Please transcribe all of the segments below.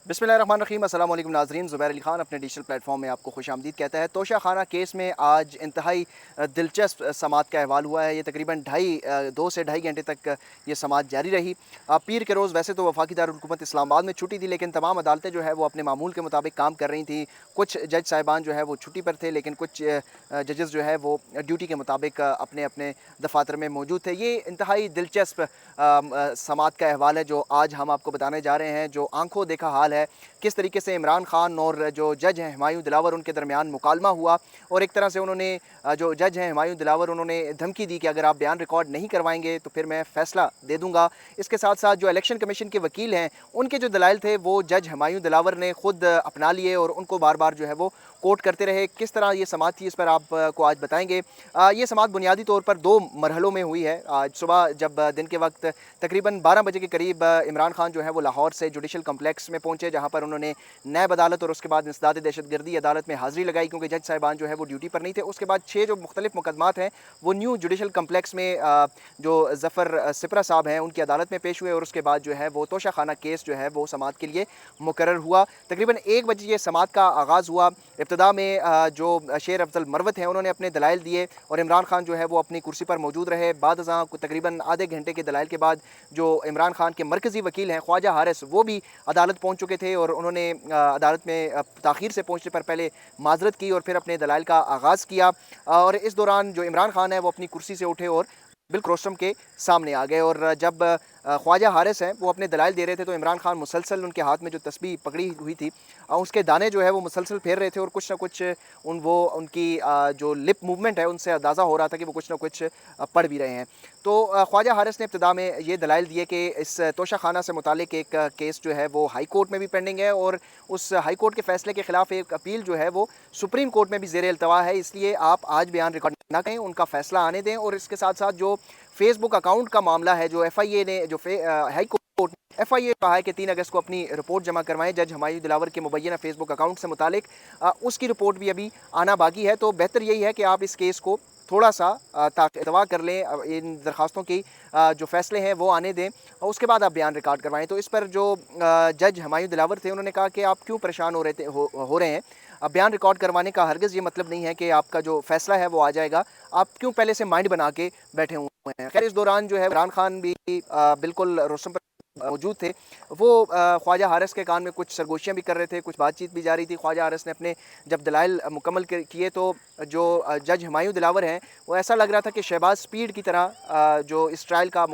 बिस्मिल्लाहिर्रहमानिर्रहीम। अस्सलाम वालेकुम नाज़रीन, ज़ुबैर अली ख़ान अपने डिजिटल प्लेटफॉर्म में आपको खुश आमदीद कहता है। तोशा खाना केस में आज इंतहाई दिलचस्प समाअत का अहवाल हुआ है। ये तकरीबन 2 से ढाई घंटे तक ये समाअत जारी रही। पीर के रोज़ वैसे तो वफाकी दारुल-हुकूमत इस्लामाबाद में छुट्टी थी, लेकिन तमाम अदालतें जो है वो अपने मामूल के मुताबिक काम कर रही थी। कुछ जज साहिबान जो है वो छुट्टी पर थे, लेकिन कुछ जजेस जो है वो ड्यूटी के मुताबिक अपने अपने दफातर में मौजूद थे। ये इंतहाई दिलचस्प समाअत का अहवाल है जो आज हम आपको बताने जा रहे हैं। जो आंखों देखा हाल है, किस तरीके से इमरान खान और जो जज हैं हुमायूं दिलावर, उनके दरमियान मुकालमा हुआ और एक तरह से उन्होंने जो जज हैं हुमायूं दिलावर, उन्होंने धमकी दी कि अगर आप बयान रिकॉर्ड नहीं करवाएंगे तो फिर मैं फ़ैसला दे दूंगा। इसके साथ साथ जो इलेक्शन कमीशन के वकील हैं, उनके जो दलाइल थे वो जज हुमायूं दिलावर ने खुद अपना लिए और उनको बार बार जो है वो कोर्ट करते रहे। किस तरह ये समाअत थी, इस पर आपको आज बताएंगे। ये समाअत बुनियादी तौर पर 2 मरहलों में हुई है। आज सुबह जब दिन के वक्त तकरीबन 12 बजे के करीब इमरान खान जो है वो लाहौर से जुडिशल कम्प्लेक्स में पहुंचे, जहां पर उन्होंने नैब अदालत और उसके बाद इंसदाद दहशतगर्दी अदालत में हाज़िरी लगाई, क्योंकि जज साहिबान जो है वो ड्यूटी पर नहीं थे। उसके बाद 6 जो मुख्तलिफ मुकदमात हैं वो न्यू जुडिशल कम्प्लेक्स में जो ज़फ़र सिपरा साहब हैं उनकी अदालत में पेश हुए और उसके बाद जो है वो तोशा खाना केस जो है वो समाअत के लिए मुकर्रर हुआ। तकरीबन 1 बजे ये समाअत का आगाज़ हुआ। इब्तदा में जो शेर अफजल मरवत हैं उन्होंने अपने दलाइल दिए और इमरान खान जो है वो अपनी कुर्सी पर मौजूद रहे। बाद तकरीबन आधे घंटे के दलाइल के बाद जो इमरान खान के मरकज़ी वकील हैं ख्वाजा हारिस, वो भी अदालत पहुँच चुके थे और उन्होंने अदालत में ताख़ीर से पहुँचने पर पहले माज़रत की और फिर अपने दलाइल का आगाज़ किया। और इस दौरान जो इमरान खान है वो अपनी कुर्सी से उठे और बिल्कुल रोस्टम के सामने आ गए। और जब ख्वाजा हारिस हैं वो अपने दलाइल दे रहे थे तो इमरान खान मुसलसल उनके हाथ में जो तस्बीह पकड़ी हुई थी उसके दाने जो है वो मुसलसल फेर रहे थे और कुछ ना कुछ उनकी जो लिप मूवमेंट है उनसे अंदाज़ा हो रहा था कि वो कुछ ना कुछ पढ़ भी रहे हैं। तो ख्वाजा हारिस ने इब्तिदा में ये दलाइल दिए कि इस तोशा खाना से मुतालिक एक केस जो है वो हाई कोर्ट में भी पेंडिंग है और उस हाई कोर्ट के फ़ैसले के ख़िलाफ़ एक अपील जो है वो सुप्रीम कोर्ट में भी ज़ेर इल्तवा है। इसलिए आप आज बयान रिकॉर्ड ना करें, उनका फ़ैसला आने दें। और इसके साथ साथ जो फेसबुक अकाउंट का मामला है, जो FIA ने जो हाई कोर्ट FIA कहा है कि 3 अगस्त को अपनी रिपोर्ट जमा करवाएं जज हुमायूं दिलावर के मुबैना फेसबुक अकाउंट से मुतालिक, उसकी रिपोर्ट भी अभी आना बाकी है। तो बेहतर यही है कि आप इस केस को थोड़ा सा ताक़तवा कर लें, इन दरखास्तों की जो फ़ैसले हैं वो आने दें और उसके बाद आप बयान रिकॉर्ड करवाएं। तो इस पर जो जज हुमायूं दिलावर थे उन्होंने कहा कि आप क्यों परेशान हो रहे हैं। अब बयान रिकॉर्ड करवाने का हरगिज़ ये मतलब नहीं है कि आपका जो फ़ैसला है वो आ जाएगा। आप क्यों पहले से माइंड बना के बैठे हुए हैं। खैर, इस दौरान जो है इमरान खान भी बिल्कुल रोस्टम पर मौजूद थे। वो ख्वाजा हारिस के कान में कुछ सरगोशियाँ भी कर रहे थे, कुछ बातचीत भी जारी थी। ख्वाजा हारिस ने अपने जब दलाइल मुकम्मल किए तो जो जज हुमायूं दिलावर हैं वो ऐसा लग रहा था कि शहबाज स्पीड की तरह जो इस ट्रायल का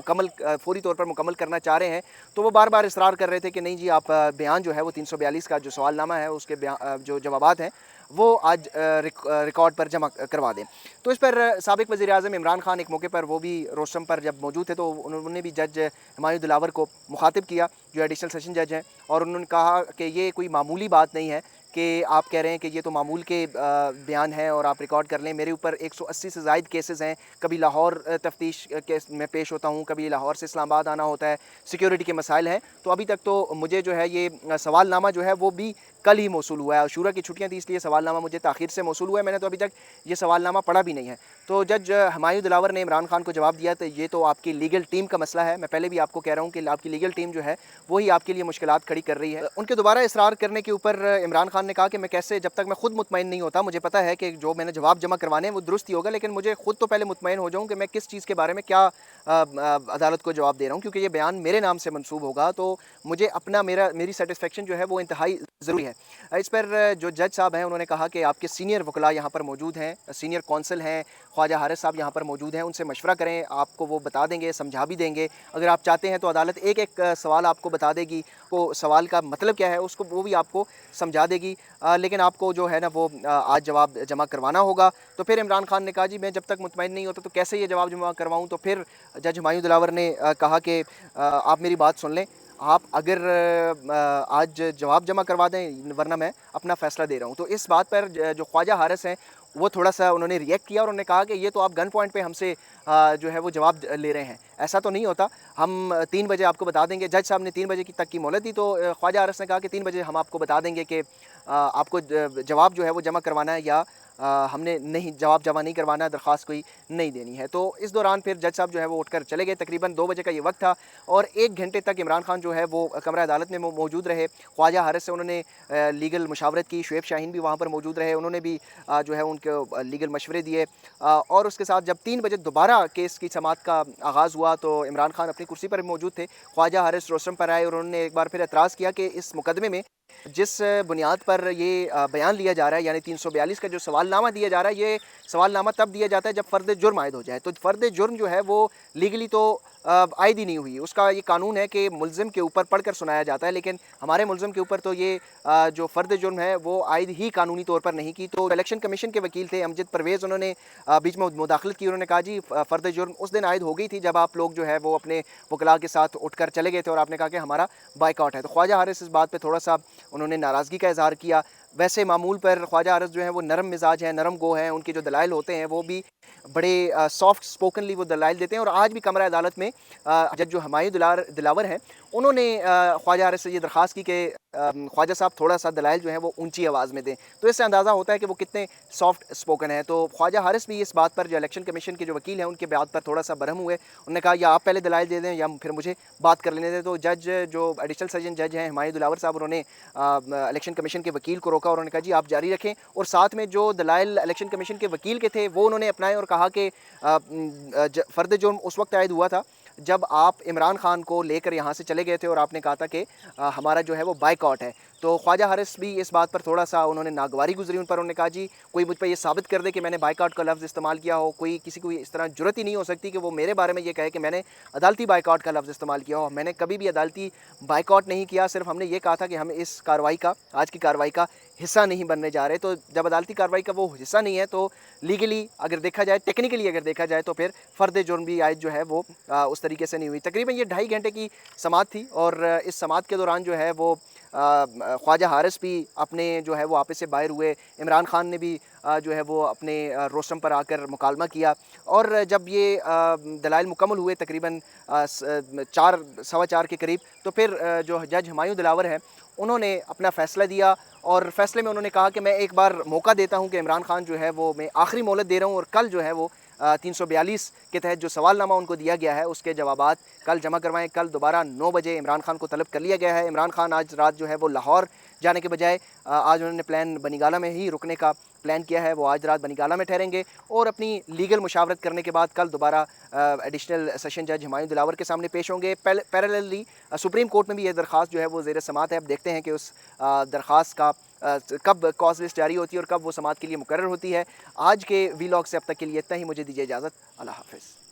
फौरी तौर पर मुकम्मल करना चाह रहे हैं। तो वो बार बार इसरार कर रहे थे कि नहीं जी, आप बयान जो है वो 342 का जो सवालनामा है उसके जो जवाबात हैं वो आज रिकॉर्ड पर जमा करवा दें। तो इस पर साबिक वज़ीर आज़म इमरान खान एक मौके पर वो भी रोस्टम पर जब मौजूद थे तो उन्होंने भी जज हुमायूं दिलावर को मुखातिब किया, जो एडिशनल सेशन जज हैं, और उन्होंने कहा कि ये कोई मामूली बात नहीं है कि आप कह रहे हैं कि ये तो मामूल के बयान हैं और आप रिकॉर्ड कर लें। मेरे ऊपर 180 से ज़ायद केसेस हैं। कभी लाहौर तफ्तीश केस में पेश होता हूँ, कभी लाहौर से इस्लामाबाद आना होता है, सिक्योरिटी के मसाइल हैं। तो अभी तक तो मुझे जो है ये सवालनामा जो है वो भी कल ही मौसूल हुआ है। आशूरा की छुट्टियाँ थी इसलिए सवालनामा मुझे ताख़ीर से मौसूल हुआ है। मैंने तो अभी तक ये सवालनामा पढ़ा भी नहीं है। तो जज हुमायूं दिलावर ने इमरान खान को जवाब दिया, तो ये तो आपकी लीगल टीम का मसला है। मैं पहले भी आपको कह रहा हूँ कि आपकी लीगल टीम जो है वही आपके लिए मुश्किलात खड़ी कर रही है। उनके दोबारा इसरार करने के ऊपर इमरान खान ने कहा कि मैं कैसे, जब तक मैं खुद मुतमईन नहीं होता, मुझे पता है कि जो मैंने जवाब जमा करवाने हैं वो दुरुस्त ही होगा, लेकिन मुझे खुद तो पहले मुतमईन हो जाऊँ कि मैं किस चीज़ के बारे में क्या अदालत को जवाब दे रहा हूँ, क्योंकि ये बयान मेरे नाम से मंसूब होगा। तो मुझे मेरी सेटिस्फेक्शन जो है वो इंतहाई ज़रूरी है। इस पर जो जज साहब हैं उन्होंने कहा कि आपके सीनियर वकला यहाँ पर मौजूद हैं, सीनियर कौंसल हैं, ख्वाजा हारिस साहब यहाँ पर मौजूद हैं, उनसे मशवरा करें, आपको वो बता देंगे, समझा भी देंगे। अगर आप चाहते हैं तो अदालत एक एक सवाल आपको बता देगी, वो सवाल का मतलब क्या है उसको वो भी आपको समझा देगी। लेकिन आपको जो है ना वो आज जवाब जमा करवाना होगा। तो फिर इमरान खान ने कहा जी, मैं जब तक मुतमईन नहीं होता तो कैसे ये जवाब जमा करवाऊँ। तो फिर जज हुमायूं दिलावर ने कहा कि आप मेरी बात सुन लें, आप अगर आज जवाब जमा करवा दें वरना मैं अपना फ़ैसला दे रहा हूँ। तो इस बात पर जो ख्वाजा हारिस हैं वो थोड़ा सा उन्होंने रिएक्ट किया और उन्होंने कहा कि ये तो आप गन पॉइंट पे हमसे जो है वो जवाब ले रहे हैं, ऐसा तो नहीं होता। हम 3 बजे आपको बता देंगे। जज साहब ने 3 बजे की तक की मोहलत दी। तो ख्वाजा हारिस ने कहा कि 3 बजे हम आपको बता देंगे कि आपको जवाब जो है वो जमा करवाना है या हमने नहीं जवाब नहीं करवाना, दरख्वास्त कोई नहीं देनी है। तो इस दौरान फिर जज साहब जो है वो उठकर चले गए। तकरीबन 2 बजे का ये वक्त था और 1 घंटे तक इमरान खान जो है वो कमरा अदालत में मौजूद रहे। ख्वाजा हारिस से उन्होंने लीगल मुशावरत की, शुएब शाहीन भी वहाँ पर मौजूद रहे, उन्होंने भी जो है उनको लीगल मशवरे दिए। और उसके साथ जब 3 बजे दोबारा केस की समाअत का आगाज़ हुआ तो इमरान खान अपनी कुर्सी पर मौजूद थे। ख्वाजा हारिस रोस्टम पर आए और उन्होंने एक बार फिर एतराज़ किया कि इस मुकदमे में जिस बुनियाद पर ये बयान लिया जा रहा है, यानी 342 का जो सवालनामा दिया जा रहा है, ये सवालनामा तब दिया जाता है जब फ़र्द जुर्म आयद हो जाए। तो फ़र्द जुर्म जो है वो लीगली तो आयद ही नहीं हुई। उसका ये कानून है कि मुल्ज़िम के ऊपर पढ़ कर सुनाया जाता है, लेकिन हमारे मुल्ज़िम के ऊपर तो ये जो फ़र्द जुर्म है वो आयद ही कानूनी तौर पर नहीं की। तो इलेक्शन कमीशन के वकील थे अमजद परवेज़, उन्होंने बीच में मुदाखलत की। उन्होंने कहा जी फ़र्द जुर्म उस दिन आयद हो गई थी जब आप लोग जो है वो अपने वकला के साथ उठकर चले गए थे और आपने कहा कि हमारा बाइकआउट है। तो ख्वाजा हारिस इस बात पर थोड़ा सा उन्होंने नाराज़गी का इज़हार किया। वैसे मामूल पर ख्वाजा हारिस जो है वो नरम मिजाज हैं, नरम गो हैं, उनके जो दलाइल होते हैं वो भी बड़े सॉफ्ट स्पोकनली वो दलाइल देते हैं। और आज भी कमरा अदालत में जज जो हुमायूं दिलावर हैं, उन्होंने ख्वाजा हारिस से ये दरख्वास्त की कि ख्वाजा साहब थोड़ा सा दलाइल जो है वो ऊंची आवाज़ में दें। तो इससे अंदाज़ा होता है कि वो कितने सॉफ्ट स्पोकन है। तो ख्वाजा हारिस भी इस बात पर, जो इलेक्शन कमीशन के जो वकील हैं उनके बात पर थोड़ा सा बरहम हुए। उन्होंने कहा या आप पहले दलाइल दे दें या फिर मुझे बात कर लेने दें। तो जज जो एडिशनल सेशन जज हैं हुमायूं दिलावर साहब, उन्होंने इलेक्शन कमीशन के वकील को रोका और उन्होंने कहा जी आप जारी रखें। और साथ में जो दलाइल इलेक्शन कमीशन के वकील के थे वो उन्होंने अपनाए और कहा कि फ़र्द जुर्म उस वक्त आयद हुआ था जब आप इमरान खान को लेकर यहाँ से चले गए थे और आपने कहा था कि हमारा जो है वो बाइकआउट है। तो ख्वाजा हारिस भी इस बात पर थोड़ा सा उन्होंने नागवारी गुजरी उन पर। उन्होंने कहा जी कोई मुझ पर ये साबित कर दे कि मैंने बाइकआउट का लफ्ज़ इस्तेमाल किया हो। कोई किसी को इस तरह जुर्रत ही नहीं हो सकती कि वो मेरे बारे में ये कहे कि मैंने अदालती बाइकआउट का लफ्ज़ इस्तेमाल किया हो। मैंने कभी भी अदालती बाइकआउट नहीं किया, सिर्फ हमने ये कहा था कि हम इस कार्रवाई का, आज की कार्रवाई का हिस्सा नहीं बनने जा रहे। तो जब अदालती कार्रवाई का वो हिस्सा नहीं है तो लीगली अगर देखा जाए, टेक्निकली अगर देखा जाए तो फिर फ़र्द जुर्म भी आयद जो है वो उस तरीके से नहीं हुई। तकरीबन ये 2.5 घंटे की समाअत थी और इस समाअत के दौरान जो है वो ख्वाजा हारिस भी अपने जो है वो आपस से बाहर हुए। इमरान खान ने भी जो है वो अपने रोस्टम पर आकर मुकालमा किया। और जब ये दलाइल मुकम्मल हुए तकरीबन 4 सवा 4 के करीब, तो फिर जो जज हुमायूं दिलावर हैं उन्होंने अपना फ़ैसला दिया। और फ़ैसले में उन्होंने कहा कि मैं एक बार मौका देता हूं कि इमरान खान जो है वो, मैं आखिरी मोहलत दे रहा हूं और कल जो है वो 342 के तहत जो सवालनामा उनको दिया गया है उसके जवाबात कल जमा करवाएं। कल दोबारा 9 बजे इमरान खान को तलब कर लिया गया है। इमरान खान आज रात जो है वो लाहौर जाने के बजाय आज उन्होंने प्लान बनीगाला में ही रुकने का प्लान किया है। वो आज रात बनीगाला में ठहरेंगे और अपनी लीगल मुशावरत करने के बाद कल दोबारा एडिशनल सेशन जज हुमायूं दिलावर के सामने पेश होंगे। पैरेलली सुप्रीम कोर्ट में भी ये दरख्वास्त जो है वो ज़ेर समाअत है। अब देखते हैं कि उस दरख्वास्त का कब कॉज लिस्ट जारी होती है और कब वो समाअत के लिए मुकर्रर होती है। आज के वीलॉग से अब तक के लिए इतना ही। मुझे दीजिए इजाज़त। अल्लाह हाफ़िज़।